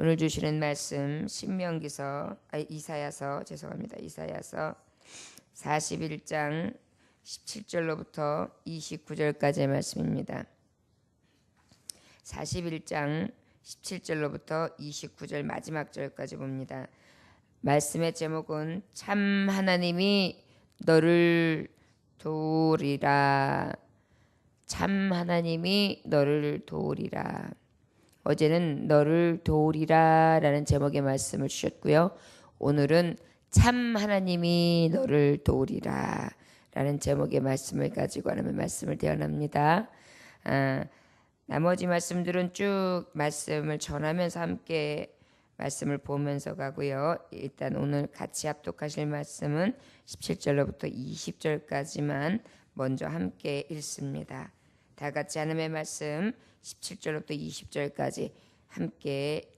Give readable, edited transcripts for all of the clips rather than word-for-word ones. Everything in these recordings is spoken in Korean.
오늘 주시는 말씀 이사야서 41장 17절로부터 29절까지의 말씀입니다. 41장 17절로부터 29절 마지막 절까지 봅니다. 말씀의 제목은 참 하나님이 너를 도우리라. 참 하나님이 너를 도우리라. 어제는 너를 도우리라 라는 제목의 말씀을 주셨고요. 오늘은 참 하나님이 너를 도우리라 라는 제목의 말씀을 가지고 하나님의 말씀을 대언합니다. 나머지 말씀들은 쭉 말씀을 전하면서 함께 말씀을 보면서 가고요. 일단 오늘 같이 합독하실 말씀은 17절로부터 20절까지만 먼저 함께 읽습니다. 다 같이 하나님의 말씀 17절로부터 20절까지 함께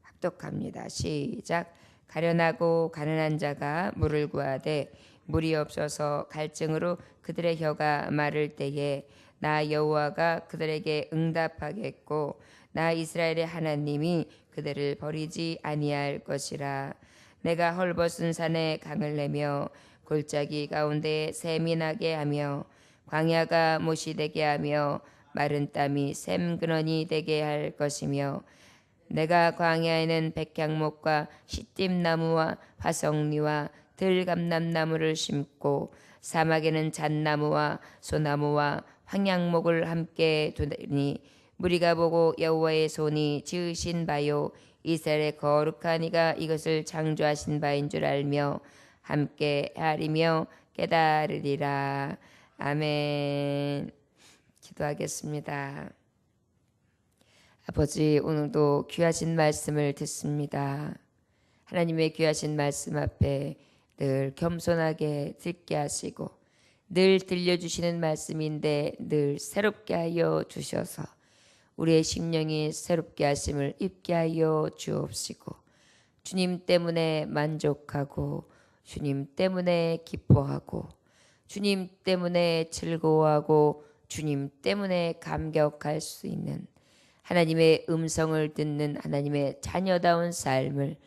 합독합니다. 시작. 가련하고 가난한 자가 물을 구하되 물이 없어서 갈증으로 그들의 혀가 마를 때에 나 여호와가 그들에게 응답하겠고 나 이스라엘의 하나님이 그들을 버리지 아니할 것이라. 내가 헐벗은 산에 강을 내며 골짜기 가운데 샘이 나게 하며 광야가 못이 되게 하며 마른 땀이 샘 근원이 되게 할 것이며 내가 광야에는 백향목과 시띠나무와 화석류와 들감람나무를 심고 사막에는 잣나무와 소나무와 황양목을 함께 두니 무리가 보고 여호와의 손이 지으신 바요 이스라엘의 거룩한 이가 이것을 창조하신 바인 줄 알며 함께 하리며 깨달으리라. 아멘. 기도하겠습니다. 아버지, 오늘도 귀하신 말씀을 듣습니다. 하나님의 귀하신 말씀 앞에 늘 겸손하게 듣게 하시고 늘 들려주시는 말씀인데 늘 새롭게 하여 주셔서 우리의 심령이 새롭게 하심을 입게 하여 주옵시고 주님 때문에 만족하고 주님 때문에 기뻐하고 주님 때문에 즐거워하고 주님 때문에 감격할 수 있는 하나님의 음성을 듣는 하나님의 자녀다운 삶을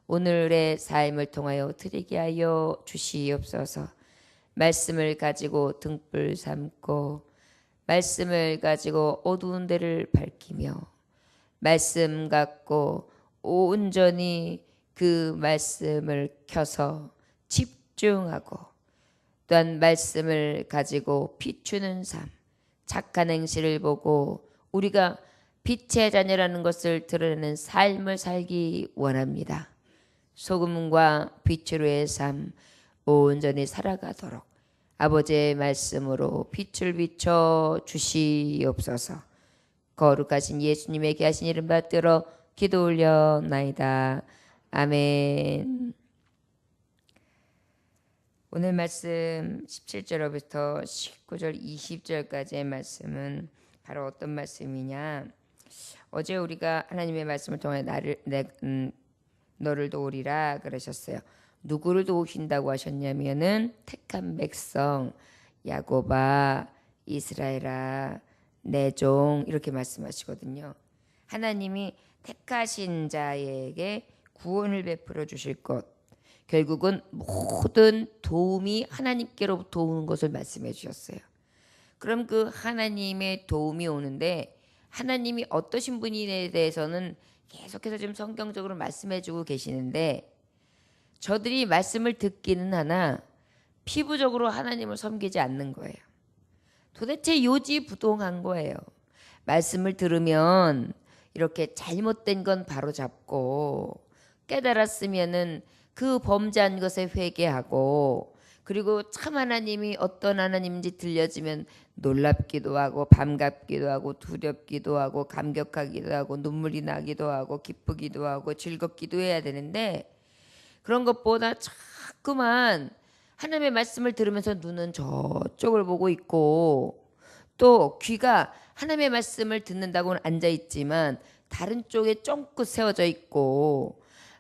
오늘의 삶을 통하여 드리게 하여 주시옵소서. 말씀을 가지고 등불 삼고 말씀을 가지고 어두운 데를 밝히며 말씀 갖고 온전히 그 말씀을 켜서 집중하고 또한 말씀을 가지고 비추는 삶, 착한 행실을 보고 우리가 빛의 자녀라는 것을 드러내는 삶을 살기 원합니다. 소금과 빛으로의 삶 온전히 살아가도록 아버지의 말씀으로 빛을 비춰 주시옵소서. 거룩하신 예수님의 귀하신 이름 받들어 기도 올려나이다. 아멘. 오늘 말씀 17절부터 19절 20절까지의 말씀은 바로 어떤 말씀이냐. 어제 우리가 하나님의 말씀을 통해 너를 도우리라 그러셨어요. 누구를 도우신다고 하셨냐면은 택한 백성 야곱아 이스라엘아 내 종 이렇게 말씀하시거든요. 하나님이 택하신 자에게 구원을 베풀어 주실 것, 결국은 모든 도움이 하나님께로부터 오는 것을 말씀해 주셨어요. 그럼 그 하나님의 도움이 오는데 하나님이 어떠신 분에 대해서는 계속해서 지금 성경적으로 말씀해 주고 계시는데 저들이 말씀을 듣기는 하나 피부적으로 하나님을 섬기지 않는 거예요. 도대체 요지부동한 거예요. 말씀을 들으면 이렇게 잘못된 건 바로잡고 깨달았으면은 그 범죄한 것에 회개하고 그리고 참 하나님이 어떤 하나님인지 들려지면 놀랍기도 하고 반갑기도 하고 두렵기도 하고 감격하기도 하고 눈물이 나기도 하고 기쁘기도 하고 즐겁기도 해야 되는데 그런 것보다 자꾸만 하나님의 말씀을 들으면서 눈은 저쪽을 보고 있고 또 귀가 하나님의 말씀을 듣는다고는 앉아있지만 다른 쪽에 쫑긋 세워져 있고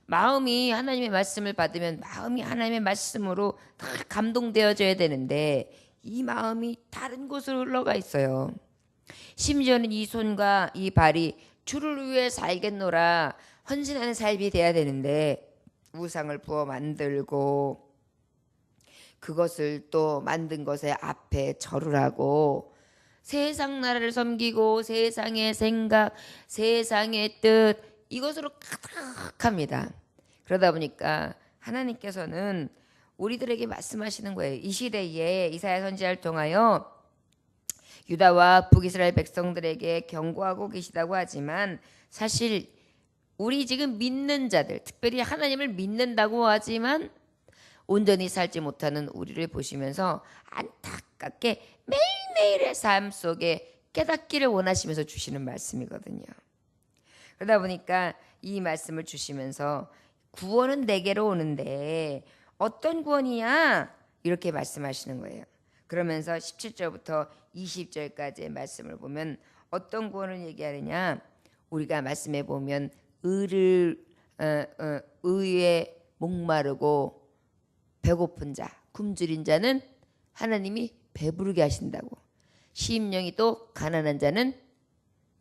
마음이 하나님의 말씀을 받으면 마음이 하나님의 말씀으로 다 감동되어져야 되는데 이 마음이 다른 곳으로 흘러가 있어요. 심지어는 이 손과 이 발이 주를 위해 살겠노라 헌신하는 삶이 돼야 되는데 우상을 부어 만들고 그것을 또 만든 것에 앞에 절을 하고 세상 나라를 섬기고 세상의 생각, 세상의 뜻 이것으로 가득합니다. 그러다 보니까 하나님께서는 우리들에게 말씀하시는 거예요. 이 시대에 이사야 선지자를 통하여 유다와 북이스라엘 백성들에게 경고하고 계시다고 하지만 사실 우리 지금 믿는 자들, 특별히 하나님을 믿는다고 하지만 온전히 살지 못하는 우리를 보시면서 안타깝게 매일매일의 삶 속에 깨닫기를 원하시면서 주시는 말씀이거든요. 그러다 보니까 이 말씀을 주시면서 구원은 내게로 오는데 어떤 구원이야? 이렇게 말씀하시는 거예요. 그러면서 17절부터 20절까지의 말씀을 보면 어떤 구원을 얘기하느냐? 우리가 말씀해 보면 의에 목마르고 배고픈 자, 굶주린 자는 하나님이 배부르게 하신다고. 심령이 또 가난한 자는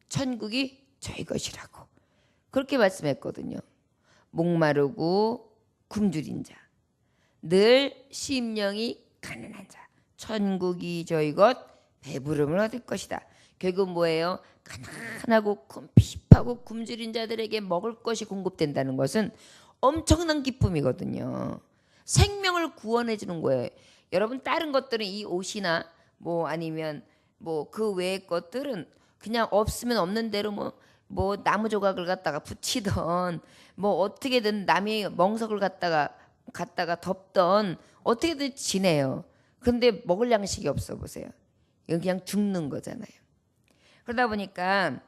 천국이 저희 것이라고. 그렇게 말씀했거든요. 목마르고 굶주린 자, 늘 심령이 가난한 자, 천국이 저희 것, 배부름을 얻을 것이다. 결국 뭐예요? 가난하고 핍하고 굶주린 자들에게 먹을 것이 공급된다는 것은 엄청난 기쁨이거든요. 생명을 구원해 주는 거예요. 여러분 다른 것들은 이 옷이나 뭐 아니면 뭐 그 외의 것들은 그냥 없으면 없는 대로 뭐 나무 조각을 갖다가 붙이던 뭐 어떻게든 남의 멍석을 갖다가 덮던 어떻게든 지내요. 근데 먹을 양식이 없어 보세요. 이건 그냥 죽는 거잖아요. 그러다 보니까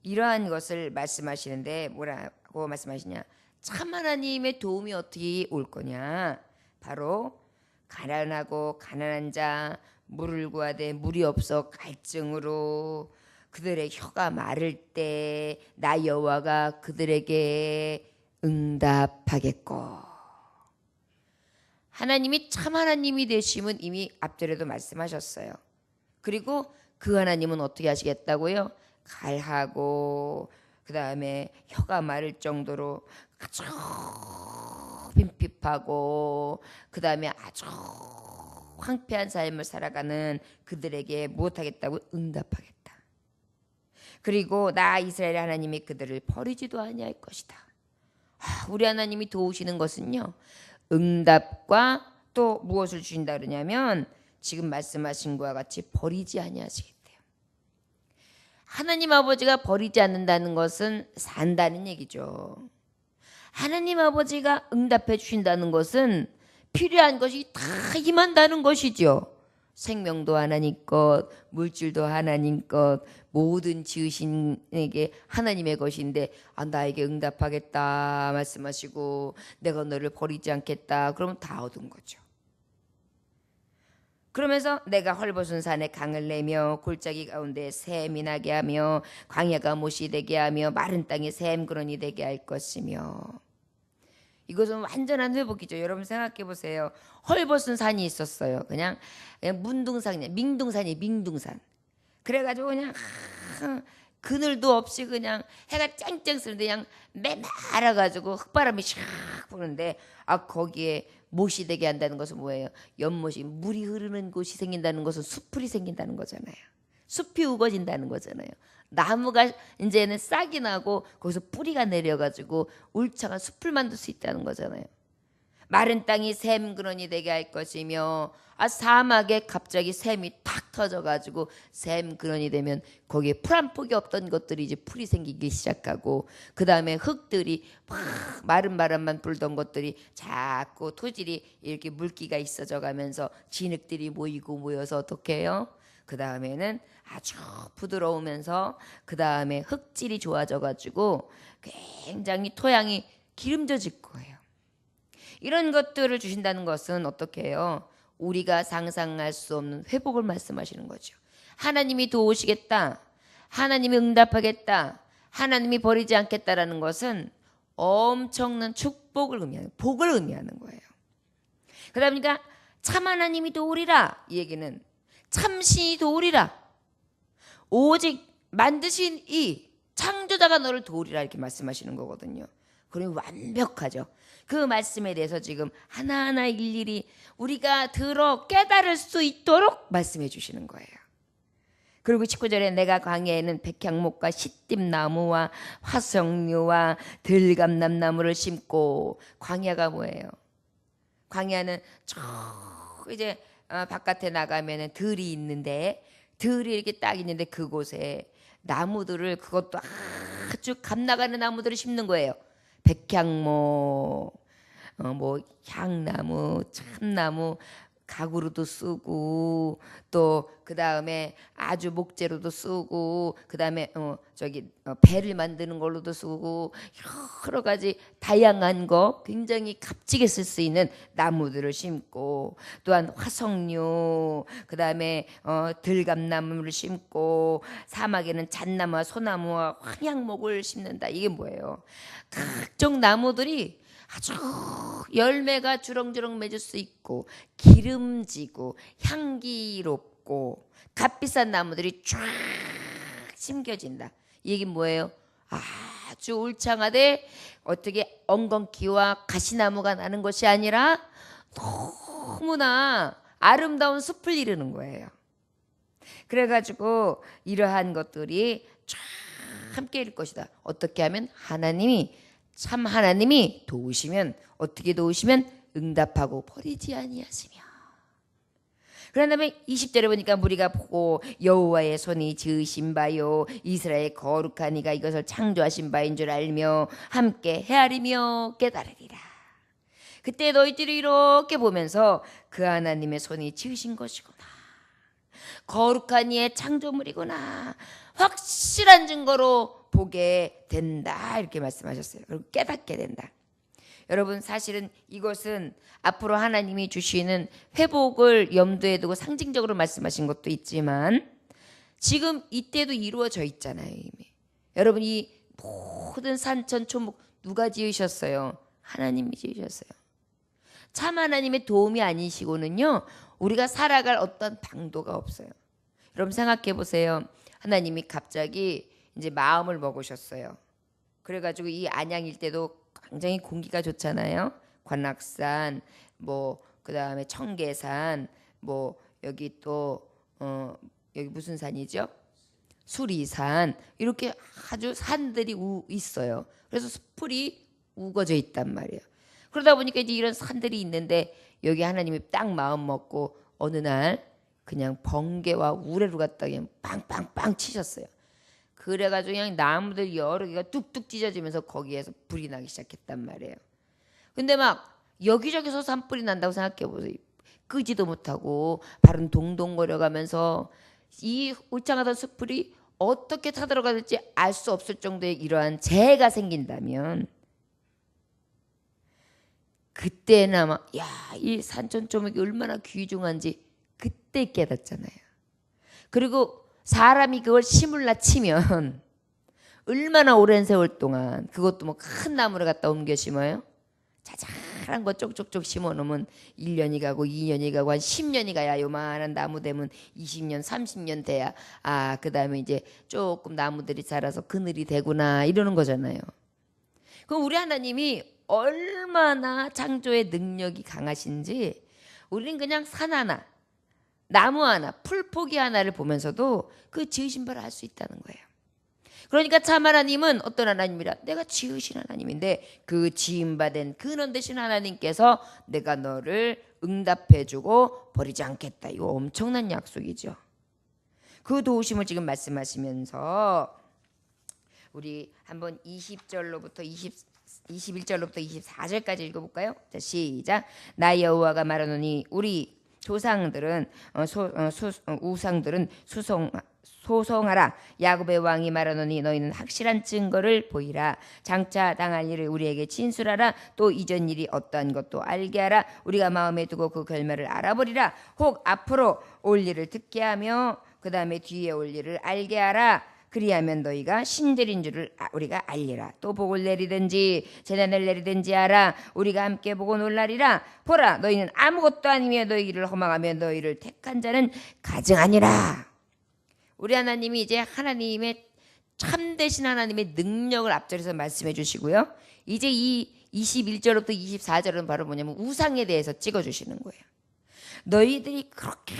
이러한 것을 말씀하시는데 뭐라고 말씀하시냐? 참 하나님의 도움이 어떻게 올 거냐? 바로 가난하고 가난한 자, 물을 구하되 물이 없어 갈증으로 그들의 혀가 마를 때 나 여호와가 그들에게 응답하겠고. 하나님이 참 하나님이 되심은 이미 앞절에도 말씀하셨어요. 그리고 그 하나님은 어떻게 하시겠다고요? 갈하고 그 다음에 혀가 마를 정도로 아주 빈핍하고 그 다음에 아주 황폐한 삶을 살아가는 그들에게 무엇하겠다고? 응답하겠다. 그리고 나 이스라엘 하나님이 그들을 버리지도 아니할 것이다. 우리 하나님이 도우시는 것은요, 응답과 또 무엇을 주신다 그러냐면 지금 말씀하신 것과 같이 버리지 아니하시겠대요. 하나님 아버지가 버리지 않는다는 것은 산다는 얘기죠. 하나님 아버지가 응답해 주신다는 것은 필요한 것이 다 임한다는 것이죠. 생명도 하나님 것, 물질도 하나님 것, 모든 지으신에게 하나님의 것인데 나에게 응답하겠다 말씀하시고 내가 너를 버리지 않겠다 그러면 다 얻은 거죠. 그러면서 내가 헐벗은 산에 강을 내며 골짜기 가운데 샘이 나게 하며 광야가 못이 되게 하며 마른 땅에 샘그런이 되게 할 것이며. 이것은 완전한 회복이죠. 여러분 생각해 보세요. 헐벗은 산이 있었어요. 그냥 문둥산이야. 민둥산. 그래가지고 그냥 그늘도 없이 그냥 해가 쨍쨍 쓰는데 그냥 메말아가지고 흙바람이 샥 부는데 거기에 못이 되게 한다는 것은 뭐예요? 연못이 물이 흐르는 곳이 생긴다는 것은 숲풀이 생긴다는 거잖아요. 숲이 우거진다는 거잖아요. 나무가 이제는 싹이 나고 거기서 뿌리가 내려가지고 울창한 숲을 만들 수 있다는 거잖아요. 마른 땅이 샘그런이 되게 할 것이며 사막에 갑자기 샘이 탁 터져가지고 샘그런이 되면 거기에 풀 한 폭이 없던 것들이 이제 풀이 생기기 시작하고 그 다음에 흙들이 막 마른 바람만 불던 것들이 자꾸 토질이 이렇게 물기가 있어져 가면서 진흙들이 모여서 어떻게 해요? 그 다음에는 아주 부드러우면서 그 다음에 흙질이 좋아져가지고 굉장히 토양이 기름져질 거예요. 이런 것들을 주신다는 것은 어떻게 해요? 우리가 상상할 수 없는 회복을 말씀하시는 거죠. 하나님이 도우시겠다. 하나님이 응답하겠다. 하나님이 버리지 않겠다라는 것은 엄청난 축복을 의미하는, 복을 의미하는 거예요. 그러다 보니까 참 하나님이 도우리라. 이 얘기는 참신이 도우리라. 오직 만드신 이 창조자가 너를 도우리라 이렇게 말씀하시는 거거든요. 그러니 완벽하죠. 그 말씀에 대해서 지금 하나하나 일일이 우리가 들어 깨달을 수 있도록 말씀해 주시는 거예요. 그리고 19절에 내가 광야에는 백향목과 시띠나무와 화석류와 들감남나무를 심고, 광야가 뭐예요? 광야는 저 이제 바깥에 나가면은 들이 있는데, 들이 이렇게 딱 있는데 그곳에 나무들을, 그것도 아주 감 나가는 나무들을 심는 거예요. 백향목, 뭐 향나무, 참나무, 가구로도 쓰고, 또 그 다음에 아주 목재로도 쓰고, 그 다음에 배를 만드는 걸로도 쓰고, 여러 가지 다양한 거, 굉장히 값지게 쓸 수 있는 나무들을 심고, 또한 화석류, 그 다음에 들감나무를 심고, 사막에는 잣나무와 소나무와 황양목을 심는다. 이게 뭐예요? 각종 나무들이 아주 열매가 주렁주렁 맺을 수 있고, 기름지고 향기롭고 값비싼 나무들이 쫙 심겨진다. 이 얘기는 뭐예요? 아주 울창하되 어떻게 엉겅퀴와 가시나무가 나는 것이 아니라 너무나 아름다운 숲을 이루는 거예요. 그래가지고 이러한 것들이 쫙 함께 이룰 것이다. 어떻게 하면 참 하나님이 도우시면, 어떻게 도우시면 응답하고 버리지 아니하시며. 그런 다음에 20절에 보니까 무리가 보고 여호와의 손이 지으신 바요 이스라엘 거룩한 이가 이것을 창조하신 바인 줄 알며 함께 헤아리며 깨달으리라. 그때 너희들이 이렇게 보면서 그 하나님의 손이 지으신 것이구나, 거룩한 이의 창조물이구나, 확실한 증거로 보게 된다, 이렇게 말씀하셨어요. 그리고 깨닫게 된다. 여러분, 사실은 이것은 앞으로 하나님이 주시는 회복을 염두에 두고 상징적으로 말씀하신 것도 있지만 지금 이때도 이루어져 있잖아요. 이미. 여러분, 이 모든 산천 초목 누가 지으셨어요? 하나님이 지으셨어요. 참 하나님의 도움이 아니시고는요, 우리가 살아갈 어떤 방도가 없어요. 여러분 생각해 보세요. 하나님이 갑자기 이제 마음을 먹으셨어요. 그래가지고 이 안양 일대도 굉장히 공기가 좋잖아요. 관악산, 뭐 그다음에 청계산, 뭐 여기 또 여기 무슨 산이죠? 수리산, 이렇게 아주 산들이 있어요. 그래서 숲풀이 우거져 있단 말이에요. 그러다 보니까 이제 이런 산들이 있는데 여기 하나님이 딱 마음 먹고 어느 날 그냥 번개와 우레로 갖다 그냥 빵빵빵 치셨어요. 그래가지고 그냥 나무들 여러 개가 뚝뚝 찢어지면서 거기에서 불이 나기 시작했단 말이에요. 근데 막 여기저기서 산불이 난다고 생각해 보세요. 끄지도 못하고 발은 동동거려가면서 이 울창하던 숲불이 어떻게 타들어가는지 알 수 없을 정도의 이러한 재해가 생긴다면 그때나마 이 산천초목이 얼마나 귀중한지 그때 깨닫잖아요. 그리고 사람이 그걸 심을라 치면 얼마나 오랜 세월 동안, 그것도 뭐 큰 나무를 갖다 옮겨 심어요. 자잘한 거 쪽쪽쪽 심어 놓으면 1년이 가고 2년이 가고 한 10년이 가야 요만한 나무 되면 20년 30년 돼야 그 다음에 이제 조금 나무들이 자라서 그늘이 되구나 이러는 거잖아요. 그럼 우리 하나님이 얼마나 창조의 능력이 강하신지 우리는 그냥 산 하나, 나무 하나, 풀포기 하나를 보면서도 그 지으신 바를 알 수 있다는 거예요. 그러니까 참 하나님은 어떤 하나님이라? 내가 지으신 하나님인데 그 지음받은 근원 되신 하나님께서 내가 너를 응답해주고 버리지 않겠다. 이거 엄청난 약속이죠. 그 도우심을 지금 말씀하시면서 우리 한번 20절로부터 21절로부터 24절까지 읽어볼까요? 자, 시작. 나 여호와가 말하노니 우리 조상들은 우상들은 소송하라. 야곱의 왕이 말하노니 너희는 확실한 증거를 보이라. 장차 당할 일을 우리에게 진술하라. 또 이전 일이 어떠한 것도 알게 하라. 우리가 마음에 두고 그 결말을 알아보리라. 혹 앞으로 올 일을 듣게 하며 그 다음에 뒤에 올 일을 알게 하라. 그리하면 너희가 신들인 줄을 우리가 알리라. 또 복을 내리든지 재난을 내리든지 하라. 우리가 함께 보고 놀라리라. 보라, 너희는 아무것도 아니며 너희를 허망하며 너희를 택한 자는 가증하니라. 우리 하나님이 이제 하나님의 참되신 하나님의 능력을 앞절에서 말씀해 주시고요. 이제 이 21절부터 24절은 바로 뭐냐면 우상에 대해서 찍어 주시는 거예요. 너희들이 그렇게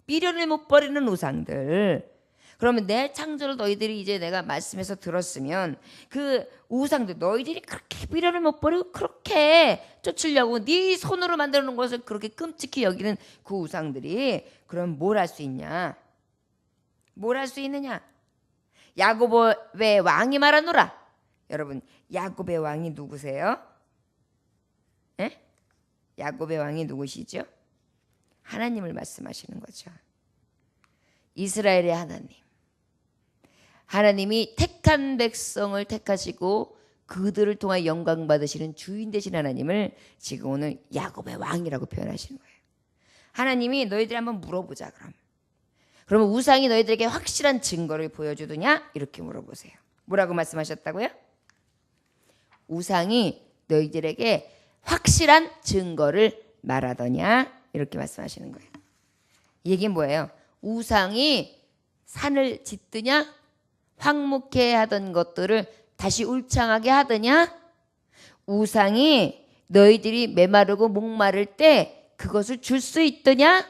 미련을 못 버리는 우상들, 그러면 내 창조를 너희들이 이제 내가 말씀해서 들었으면 그 우상들, 너희들이 그렇게 미련을 못 버리고 그렇게 쫓으려고 네 손으로 만들어 놓은 것을 그렇게 끔찍히 여기는 그 우상들이 그럼 뭘 할 수 있냐? 뭘 할 수 있느냐? 야곱의 왕이 말하노라. 여러분, 야곱의 왕이 누구세요? 에? 야곱의 왕이 누구시죠? 하나님을 말씀하시는 거죠. 이스라엘의 하나님. 하나님이 택한 백성을 택하시고 그들을 통해 영광 받으시는 주인 되신 하나님을 지금 오늘 야곱의 왕이라고 표현하시는 거예요. 하나님이 너희들이 한번 물어보자 그럼. 그러면 우상이 너희들에게 확실한 증거를 보여주더냐? 이렇게 물어보세요. 뭐라고 말씀하셨다고요? 우상이 너희들에게 확실한 증거를 말하더냐? 이렇게 말씀하시는 거예요. 이 얘기는 뭐예요? 우상이 산을 짓드냐? 황무케 하던 것들을 다시 울창하게 하더냐? 우상이 너희들이 메마르고 목마를 때 그것을 줄 수 있더냐?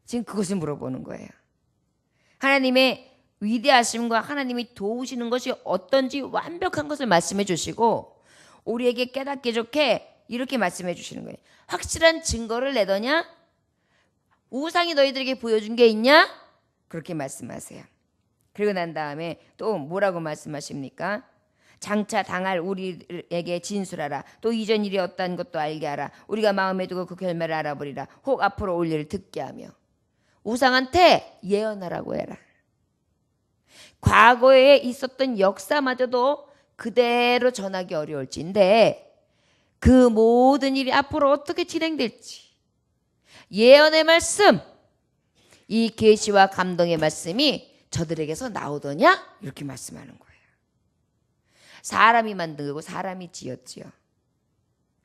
지금 그것을 물어보는 거예요. 하나님의 위대하심과 하나님이 도우시는 것이 어떤지 완벽한 것을 말씀해 주시고 우리에게 깨닫게 좋게 이렇게 말씀해 주시는 거예요. 확실한 증거를 내더냐? 우상이 너희들에게 보여준 게 있냐? 그렇게 말씀하세요. 그리고 난 다음에 또 뭐라고 말씀하십니까? 장차 당할 우리에게 진술하라. 또 이전 일이 어떠한 것도 알게 하라. 우리가 마음에 두고 그 결말을 알아보리라. 혹 앞으로 올 일을 듣게 하며. 우상한테 예언하라고 해라. 과거에 있었던 역사마저도 그대로 전하기 어려울진데 그 모든 일이 앞으로 어떻게 진행될지 예언의 말씀, 이 계시와 감동의 말씀이 저들에게서 나오더냐? 이렇게 말씀하는 거예요. 사람이 만들고 사람이 지었지요.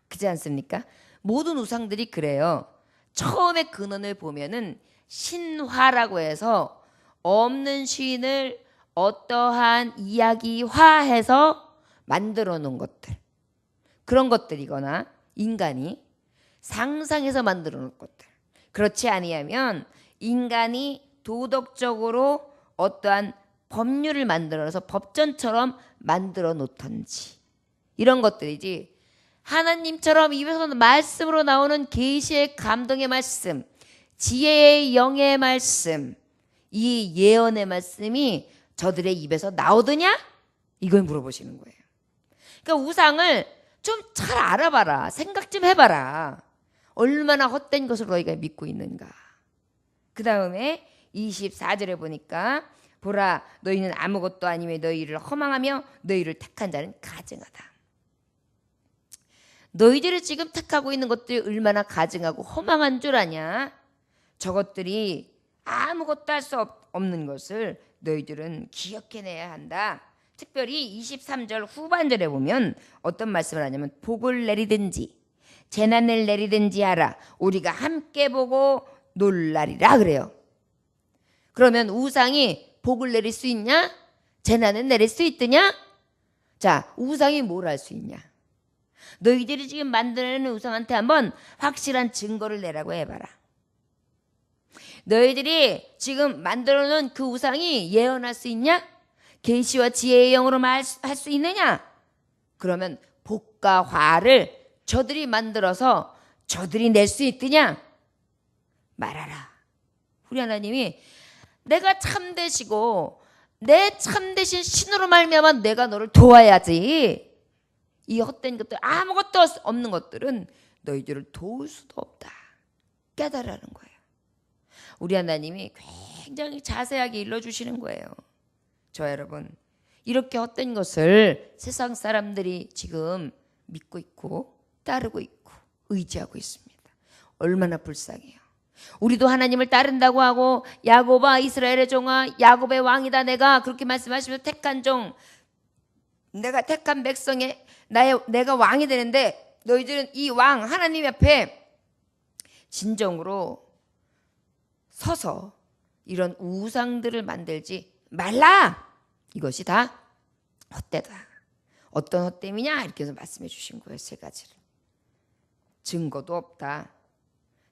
그렇지 않습니까? 모든 우상들이 그래요. 처음에 근원을 보면은 신화라고 해서 없는 신을 어떠한 이야기화해서 만들어 놓은 것들, 그런 것들이거나 인간이 상상해서 만들어 놓은 것들. 그렇지 아니하면 인간이 도덕적으로 어떠한 법률을 만들어서 법전처럼 만들어 놓던지 이런 것들이지, 하나님처럼 입에서 말씀으로 나오는 계시의 감동의 말씀, 지혜의 영의 말씀, 이 예언의 말씀이 저들의 입에서 나오더냐? 이걸 물어보시는 거예요. 그러니까 우상을 좀 잘 알아봐라. 생각 좀 해봐라. 얼마나 헛된 것을 너희가 믿고 있는가. 그 다음에 24절에 보니까 보라, 너희는 아무것도 아니며 너희를 허망하며 너희를 택한 자는 가증하다. 너희들이 지금 택하고 있는 것들이 얼마나 가증하고 허망한 줄 아냐? 저것들이 아무것도 할 수 없는 것을 너희들은 기억해내야 한다. 특별히 23절 후반절에 보면 어떤 말씀을 하냐면 복을 내리든지 재난을 내리든지 하라. 우리가 함께 보고 놀라리라 그래요. 그러면 우상이 복을 내릴 수 있냐? 재난을 내릴 수 있더냐? 자, 우상이 뭘 할 수 있냐? 너희들이 지금 만들어내는 우상한테 한번 확실한 증거를 내라고 해봐라. 너희들이 지금 만들어놓은 그 우상이 예언할 수 있냐? 계시와 지혜의 영으로 말할 수 있느냐? 그러면 복과 화를 저들이 만들어서 저들이 낼 수 있더냐? 말하라. 우리 하나님이 내가 참되시고 내 참되신 신으로 말미암아 내가 너를 도와야지. 이 헛된 것들, 아무것도 없는 것들은 너희들을 도울 수도 없다. 깨달으라는 거예요. 우리 하나님이 굉장히 자세하게 일러주시는 거예요. 저 여러분, 이렇게 헛된 것을 세상 사람들이 지금 믿고 있고 따르고 있고 의지하고 있습니다. 얼마나 불쌍해요. 우리도 하나님을 따른다고 하고 야곱아 이스라엘의 종아 야곱의 왕이다 내가 그렇게 말씀하시면서 택한 종, 내가 택한 백성의 내가 왕이 되는데 너희들은 이 왕 하나님 앞에 진정으로 서서 이런 우상들을 만들지 말라. 이것이 다 헛되다. 어떤 헛됨이냐 이렇게 해서 말씀해 주신 거예요. 세 가지를. 증거도 없다.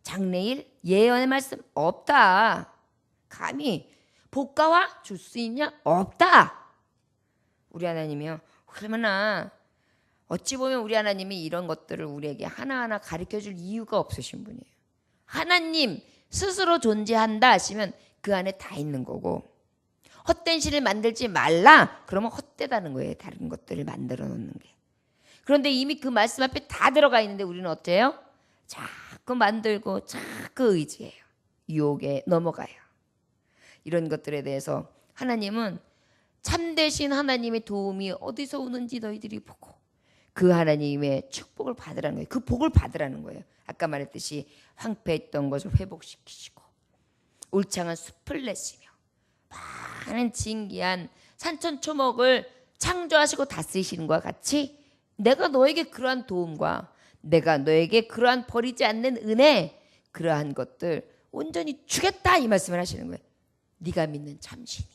장래일 예언의 말씀 없다. 감히 복가와 줄 수 있냐? 없다. 우리 하나님이요. 얼마나 어찌 보면 우리 하나님이 이런 것들을 우리에게 하나하나 가르쳐줄 이유가 없으신 분이에요. 하나님 스스로 존재한다 하시면 그 안에 다 있는 거고, 헛된 신을 만들지 말라 그러면 헛되다는 거예요. 다른 것들을 만들어 놓는 게. 그런데 이미 그 말씀 앞에 다 들어가 있는데 우리는 어때요? 자꾸 만들고 자꾸 의지해요. 유혹에 넘어가요. 이런 것들에 대해서 하나님은 참되신 하나님의 도움이 어디서 오는지 너희들이 보고 그 하나님의 축복을 받으라는 거예요. 그 복을 받으라는 거예요. 아까 말했듯이 황폐했던 것을 회복시키시고 울창한 숲을 내시며 많은 진기한 산천초목을 창조하시고 다스리시는 것과 같이 내가 너에게 그러한 도움과 내가 너에게 그러한 버리지 않는 은혜, 그러한 것들 온전히 주겠다 이 말씀을 하시는 거예요. 네가 믿는 참신이.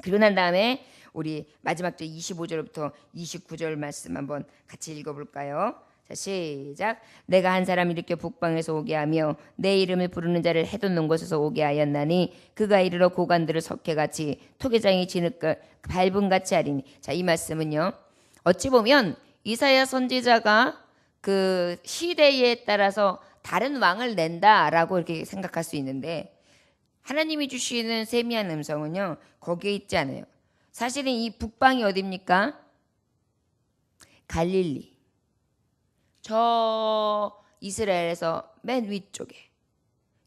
그리고 난 다음에 우리 마지막 절 25절부터 29절 말씀 한번 같이 읽어볼까요? 자, 시작. 내가 한 사람 일으켜 북방에서 오게 하며 내 이름을 부르는 자를 해돋는 곳에서 오게 하였나니 그가 이르러 고관들을 석회같이 토기장이 진흙을 밟음같이 하리니. 자, 이 말씀은요, 어찌 보면 이사야 선지자가 그 시대에 따라서 다른 왕을 낸다라고 이렇게 생각할 수 있는데, 하나님이 주시는 세미한 음성은요 거기에 있지 않아요. 사실은 이 북방이 어디입니까? 갈릴리. 저 이스라엘에서 맨 위쪽에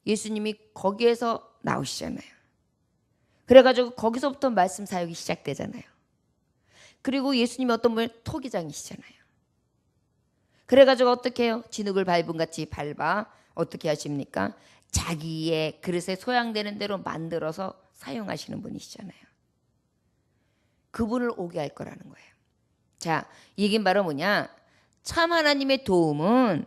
예수님이 거기에서 나오시잖아요. 그래가지고 거기서부터 말씀 사역이 시작되잖아요. 그리고 예수님이 어떤 분이 토기장이시잖아요. 그래가지고 어떻게 해요? 진흙을 밟음같이 밟아 어떻게 하십니까? 자기의 그릇에 소양되는 대로 만들어서 사용하시는 분이시잖아요. 그분을 오게 할 거라는 거예요. 자, 이게 바로 뭐냐? 참 하나님의 도움은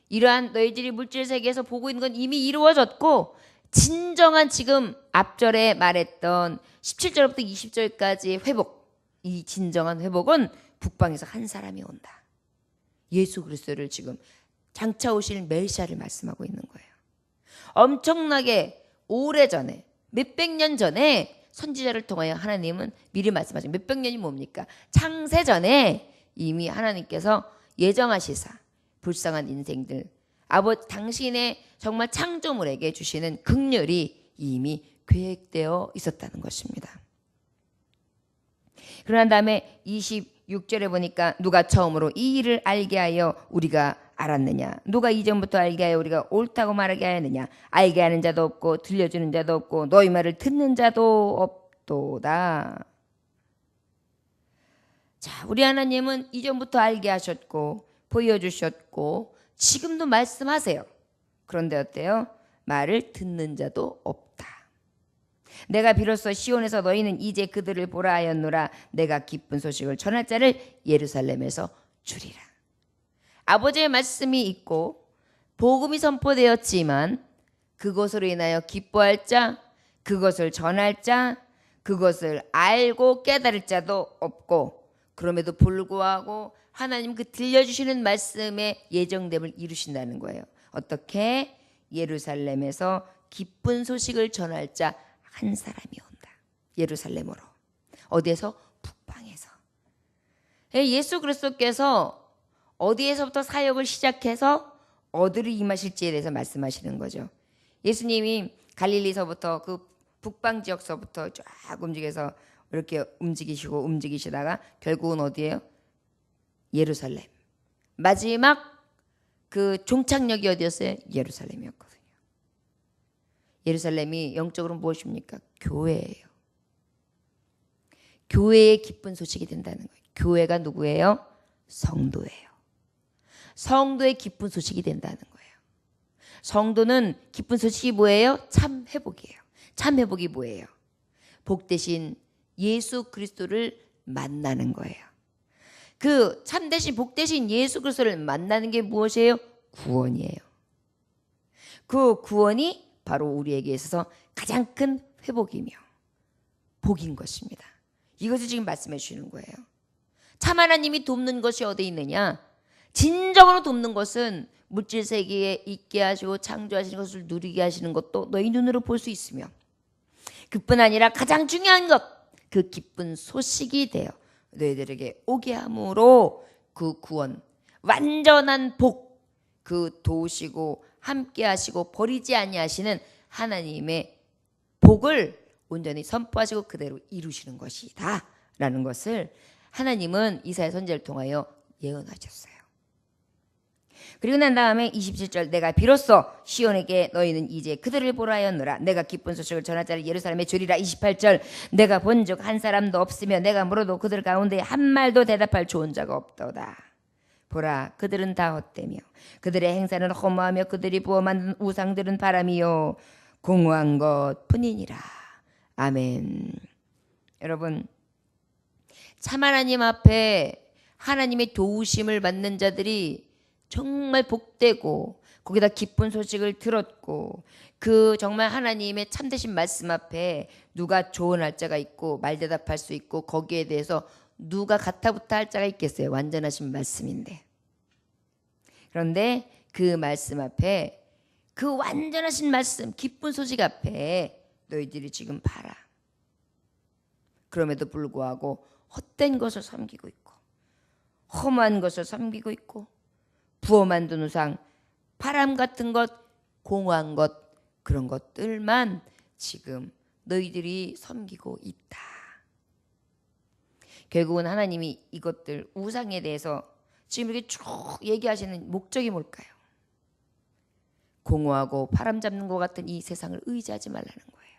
이러한 너희들이 물질 세계에서 보고 있는 건 이미 이루어졌고, 진정한 지금 앞절에 말했던 17절부터 20절까지의 회복, 이 진정한 회복은 북방에서 한 사람이 온다. 예수 그리스도를 지금 장차 오실 메시아를 말씀하고 있는 거예요. 엄청나게 오래전에 몇백 년 전에 선지자를 통하여 하나님은 미리 말씀하신, 몇백 년이 뭡니까? 창세 전에 이미 하나님께서 예정하시사 불쌍한 인생들, 당신의 정말 창조물에게 주시는 긍휼이 이미 계획되어 있었다는 것입니다. 그러난 다음에 26절에 보니까 누가 처음으로 이 일을 알게 하여 우리가 알았느냐? 누가 이전부터 알게 하여 우리가 옳다고 말하게 하였느냐? 알게 하는 자도 없고 들려주는 자도 없고 너희 말을 듣는 자도 없도다. 자, 우리 하나님은 이전부터 알게 하셨고 보여주셨고 지금도 말씀하세요. 그런데 어때요? 말을 듣는 자도 없다. 내가 비로소 시온에서 너희는 이제 그들을 보라 하였노라. 내가 기쁜 소식을 전할 자를 예루살렘에서 주리라. 아버지의 말씀이 있고 복음이 선포되었지만 그것으로 인하여 기뻐할 자, 그것을 전할 자, 그것을 알고 깨달을 자도 없고, 그럼에도 불구하고 하나님 그 들려주시는 말씀의 예정됨을 이루신다는 거예요. 어떻게? 예루살렘에서 기쁜 소식을 전할 자 한 사람이 온다. 예루살렘으로. 어디에서? 북방에서. 예수 그리스도께서 어디에서부터 사역을 시작해서 어디로 임하실지에 대해서 말씀하시는 거죠. 예수님이 갈릴리서부터 그 북방 지역서부터 쫙 움직여서 이렇게 움직이시다가 결국은 어디예요? 예루살렘. 마지막 그 종착역이 어디였어요? 예루살렘이었거든요. 예루살렘이 영적으로 무엇입니까? 교회예요. 교회의 기쁜 소식이 된다는 거예요. 교회가 누구예요? 성도예요. 성도의 기쁜 소식이 된다는 거예요. 성도는 기쁜 소식이 뭐예요? 참 회복이에요. 참 회복이 뭐예요? 복 대신 예수 그리스도를 만나는 거예요. 그 참 대신 복 대신 예수 그리스도를 만나는 게 무엇이에요? 구원이에요. 그 구원이 바로 우리에게 있어서 가장 큰 회복이며 복인 것입니다. 이것을 지금 말씀해 주시는 거예요. 참 하나님이 돕는 것이 어디 있느냐? 진정으로 돕는 것은 물질 세계에 있게 하시고 창조하시는 것을 누리게 하시는 것도 너희 눈으로 볼 수 있으며, 그뿐 아니라 가장 중요한 것, 그 기쁜 소식이 되어 너희들에게 오게 함으로 그 구원, 완전한 복, 그 도우시고 함께 하시고 버리지 아니하시는 하나님의 복을 온전히 선포하시고 그대로 이루시는 것이다 라는 것을 하나님은 이사야 선지자를 통하여 예언하셨어요. 그리고 난 다음에 27절, 내가 비로소 시온에게 너희는 이제 그들을 보라 하였노라. 내가 기쁜 소식을 전할 자를 예루살렘에 주리라. 28절, 내가 본즉 한 사람도 없으며 내가 물어도 그들 가운데 한 말도 대답할 좋은 자가 없도다. 보라, 그들은 다 헛되며 그들의 행사는 허무하며 그들이 부어 만든 우상들은 바람이요 공허한 것 뿐이니라. 아멘. 여러분, 참 하나님 앞에 하나님의 도우심을 받는 자들이 정말 복되고 거기다 기쁜 소식을 들었고 그 정말 하나님의 참되신 말씀 앞에 누가 조언할 자가 있고 말대답할 수 있고 거기에 대해서 누가 가타부타 할 자가 있겠어요. 완전하신 말씀인데. 그런데 그 말씀 앞에, 그 완전하신 말씀, 기쁜 소식 앞에 너희들이 지금 봐라. 그럼에도 불구하고 헛된 것을 섬기고 있고 험한 것을 섬기고 있고 부어 만든 우상, 바람 같은 것, 공허한 것, 그런 것들만 지금 너희들이 섬기고 있다. 결국은 하나님이 이것들 우상에 대해서 지금 이렇게 쭉 얘기하시는 목적이 뭘까요? 공허하고 바람 잡는 것 같은 이 세상을 의지하지 말라는 거예요.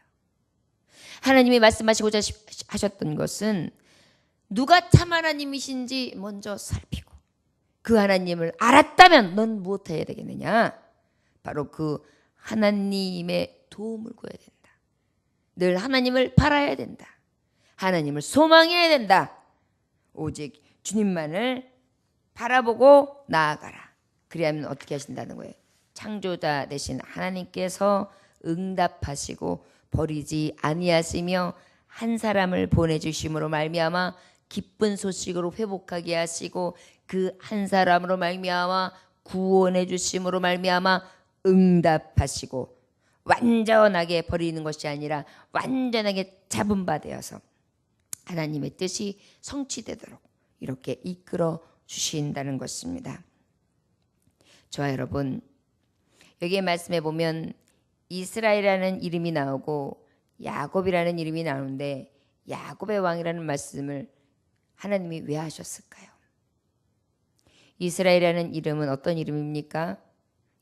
하나님이 말씀하시고자 하셨던 것은 누가 참 하나님이신지 먼저 살피고 그 하나님을 알았다면 넌 무엇해야 되겠느냐? 바로 그 하나님의 도움을 구해야 된다. 늘 하나님을 바라야 된다. 하나님을 소망해야 된다. 오직 주님만을 바라보고 나아가라. 그래야만 어떻게 하신다는 거예요? 창조자 되신 하나님께서 응답하시고 버리지 아니하시며 한 사람을 보내주심으로 말미암아 기쁜 소식으로 회복하게 하시고 그 한 사람으로 말미암아 구원해 주심으로 말미암아 응답하시고 완전하게 버리는 것이 아니라 완전하게 잡은 바 되어서 하나님의 뜻이 성취되도록 이렇게 이끌어 주신다는 것입니다. 저와 여러분, 여기에 말씀해 보면 이스라엘이라는 이름이 나오고 야곱이라는 이름이 나오는데 야곱의 왕이라는 말씀을 하나님이 왜 하셨을까요? 이스라엘이라는 이름은 어떤 이름입니까?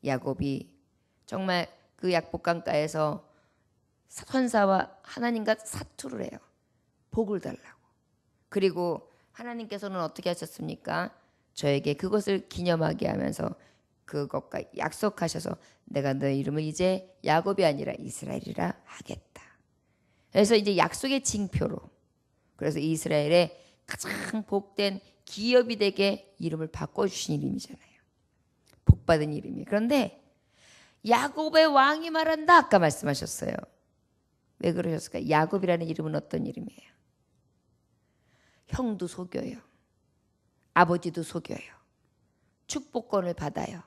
야곱이 정말 그 약복강가에서 선사와 하나님과 사투를 해요. 복을 달라고. 그리고 하나님께서는 어떻게 하셨습니까? 저에게 그것을 기념하게 하면서 그것과 약속하셔서 내가 너의 이름을 이제 야곱이 아니라 이스라엘이라 하겠다. 그래서 이제 약속의 징표로, 그래서 이스라엘의 가장 복된 기업이 되게 이름을 바꿔주신 이름이잖아요. 복받은 이름이에요. 그런데 야곱의 왕이 말한다 아까 말씀하셨어요. 왜 그러셨을까요? 야곱이라는 이름은 어떤 이름이에요? 형도 속여요. 아버지도 속여요. 축복권을 받아요.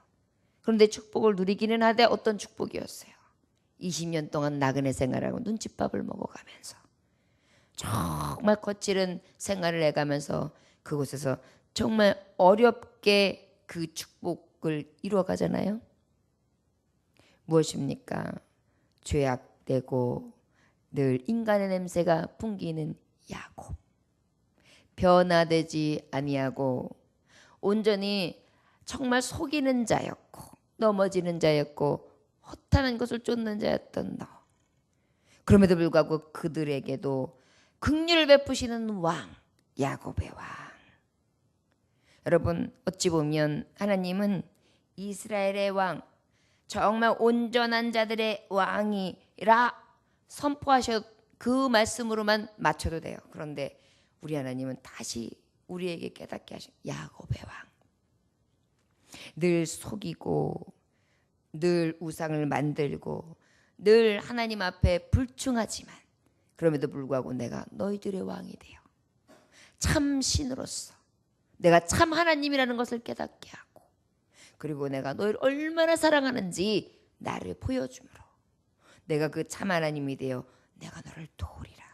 그런데 축복을 누리기는 하되 어떤 축복이었어요? 20년 동안 나그네 생활하고 눈칫밥을 먹어가면서 정말 거칠은 생활을 해가면서 그곳에서 정말 어렵게 그 축복을 이루어가잖아요. 무엇입니까? 죄악되고 늘 인간의 냄새가 풍기는 야곱. 변화되지 아니하고 온전히 정말 속이는 자였고 넘어지는 자였고 허탄한 것을 쫓는 자였던 너. 그럼에도 불구하고 그들에게도 긍휼을 베푸시는 왕, 야곱의 왕. 여러분, 어찌 보면 하나님은 이스라엘의 왕, 정말 온전한 자들의 왕이라 선포하셔 그 말씀으로만 맞춰도 돼요. 그런데 우리 하나님은 다시 우리에게 깨닫게 하신 야곱의 왕. 늘 속이고 늘 우상을 만들고 늘 하나님 앞에 불충하지만 그럼에도 불구하고 내가 너희들의 왕이 되어 참 신으로서 내가 참 하나님이라는 것을 깨닫게 하고, 그리고 내가 너희를 얼마나 사랑하는지 나를 보여주므로 내가 그 참 하나님이 되어 내가 너를 도우리라.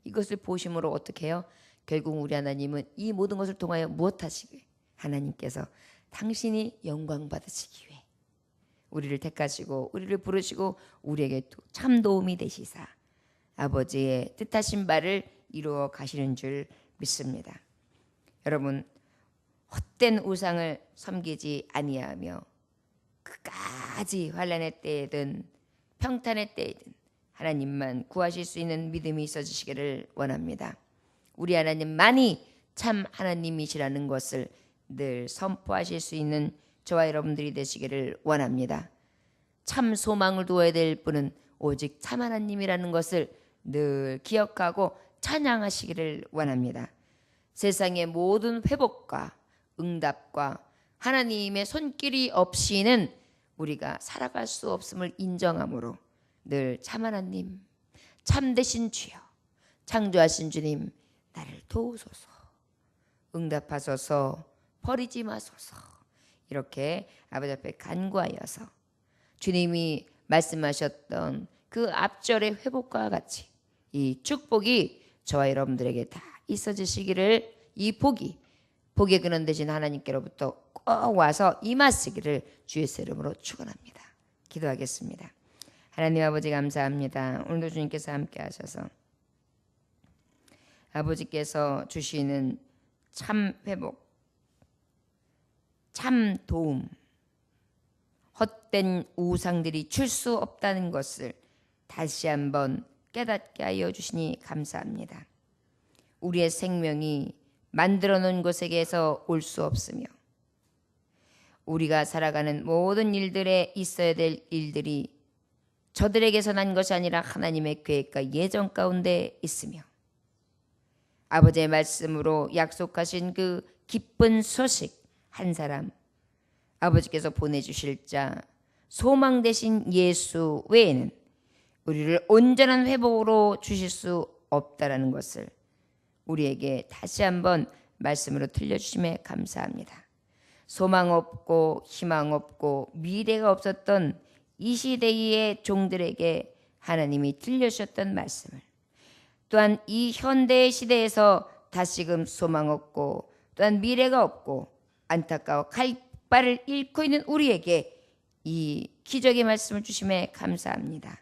이것을 보심으로 어떻게 해요? 결국 우리 하나님은 이 모든 것을 통하여 무엇 하시길? 하나님께서 당신이 영광 받으시기 위해 우리를 택하시고 우리를 부르시고 우리에게 참 도움이 되시사 아버지의 뜻하신 바를 이루어 가시는 줄 믿습니다. 여러분, 헛된 우상을 섬기지 아니하며 그까지 환난의 때에든 평탄의 때에든 하나님만 구하실 수 있는 믿음이 있어지시기를 원합니다. 우리 하나님만이 참 하나님이시라는 것을 늘 선포하실 수 있는 저와 여러분들이 되시기를 원합니다. 참 소망을 두어야 될 분은 오직 참 하나님이라는 것을 늘 기억하고 찬양하시기를 원합니다. 세상의 모든 회복과 응답과 하나님의 손길이 없이는 우리가 살아갈 수 없음을 인정하므로 늘 참 하나님, 참되신 주여, 창조하신 주님, 나를 도우소서, 응답하소서, 버리지 마소서, 이렇게 아버지 앞에 간구하여서 주님이 말씀하셨던 그 앞절의 회복과 같이 이 축복이 저와 여러분들에게 다 있어지시기를, 이 복의 근원 되신 하나님께로부터 꼭 와서 임하시기를 주의 이름으로 축원합니다. 기도하겠습니다. 하나님 아버지 감사합니다. 오늘도 주님께서 함께 하셔서 아버지께서 주시는 참 회복, 참 도움, 헛된 우상들이 줄 수 없다는 것을 다시 한번 깨닫게 하여 주시니 감사합니다. 우리의 생명이 만들어 놓은 곳에게서 올 수 없으며 우리가 살아가는 모든 일들에 있어야 될 일들이 저들에게서 난 것이 아니라 하나님의 계획과 예정 가운데 있으며 아버지의 말씀으로 약속하신 그 기쁜 소식 한 사람, 아버지께서 보내주실 자 소망 되신 예수 외에는 우리를 온전한 회복으로 주실 수 없다라는 것을 우리에게 다시 한번 말씀으로 들려주심에 감사합니다. 소망 없고 희망 없고 미래가 없었던 이 시대의 종들에게 하나님이 들려주셨던 말씀을 또한 이 현대의 시대에서 다시금 소망 없고 또한 미래가 없고 안타까워 갈 바를 잃고 있는 우리에게 이 기적의 말씀을 주심에 감사합니다.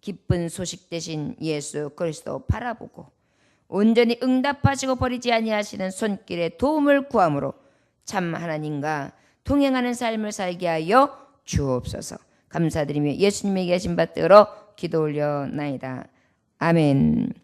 기쁜 소식 되신 예수 그리스도 바라보고 온전히 응답하시고 버리지 아니하시는 손길의 도움을 구함으로 참 하나님과 동행하는 삶을 살게 하여 주옵소서. 감사드리며 예수님에게 하신 받들어 기도 올려나이다. 아멘.